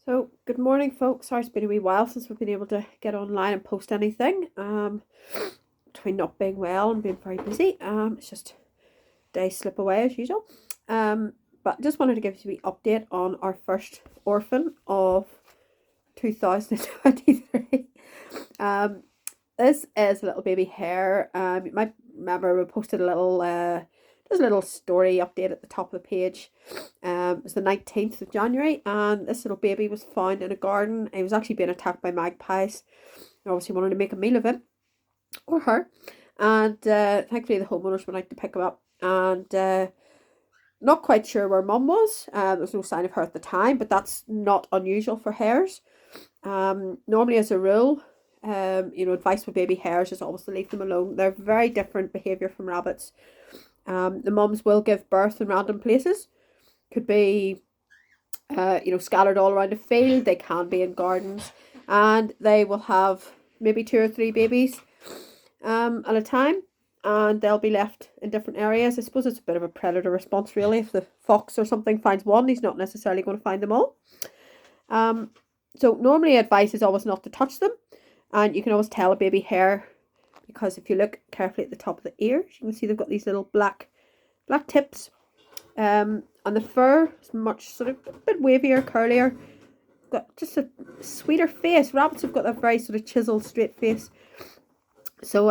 So, good morning, folks. Sorry, it's been a wee while since we've been able to get online and post anything. Between not being well and being very busy, it's just days slip away as usual. But just wanted to give you a wee update on our first orphan of 2023. This is a little baby hare. You might remember we posted a little there's a little story update at the top of the page. It was the 19th of January, and this little baby was found in a garden. He was actually being attacked by magpies. They obviously wanted to make a meal of him or her, and thankfully the homeowners went out to pick him up. And not quite sure where mum was. There was no sign of her at the time, but that's not unusual for hares. Normally, as a rule, advice for baby hares is always to leave them alone. They're very different behaviour from rabbits. The mums will give birth in random places. Could be, scattered all around the field. They can be in gardens, and they will have maybe 2 or 3 babies at a time, and they'll be left in different areas. I suppose it's a bit of a predator response, really. If the fox or something finds one, he's not necessarily going to find them all. So normally advice is always not to touch them, and you can always tell a baby hare because if you look carefully at the top of the ears, you can see they've got these little black tips. And the fur is much sort of a bit wavier, curlier. Got just a sweeter face. Rabbits have got that very sort of chiseled, straight face. So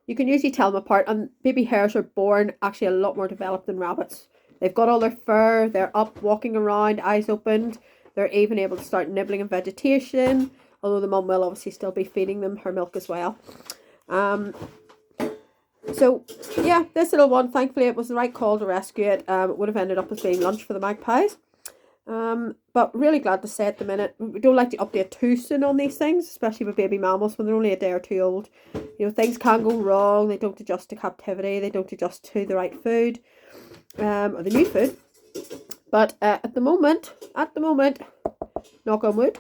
you can usually tell them apart. And baby hares are born actually a lot more developed than rabbits. They've got all their fur. They're up, walking around, eyes opened. They're even able to start nibbling in vegetation. Although the mum will obviously still be feeding them her milk as well. So, yeah, this little one, thankfully, it was the right call to rescue it. It would have ended up as being lunch for the magpies. But really glad to say at the minute, we don't like to update too soon on these things, especially with baby mammals when they're only a day or two old. Things can go wrong. They don't adjust to captivity. They don't adjust to the right food, or the new food. But at the moment, knock on wood,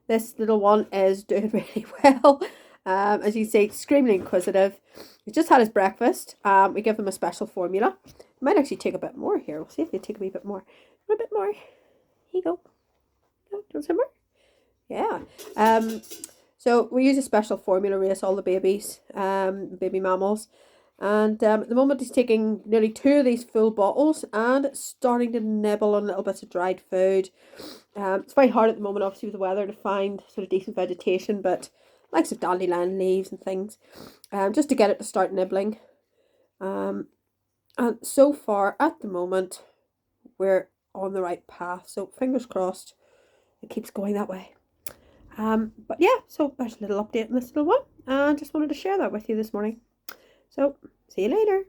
this little one is doing really well. As you can see, extremely inquisitive. He's just had his breakfast. We give him a special formula. He might actually take a bit more here. We'll see if they take a wee bit more. A bit more. Here you go. No, do you want some more? Yeah. So we use a special formula race all the babies, baby mammals. And at the moment he's taking nearly 2 of these full bottles and starting to nibble on little bits of dried food. It's very hard at the moment, obviously, with the weather to find sort of decent vegetation, but likes of dandelion leaves and things, just to get it to start nibbling. And so far, at the moment, we're on the right path. So fingers crossed, it keeps going that way. But yeah, so there's a little update on this little one, and just wanted to share that with you this morning. So see you later.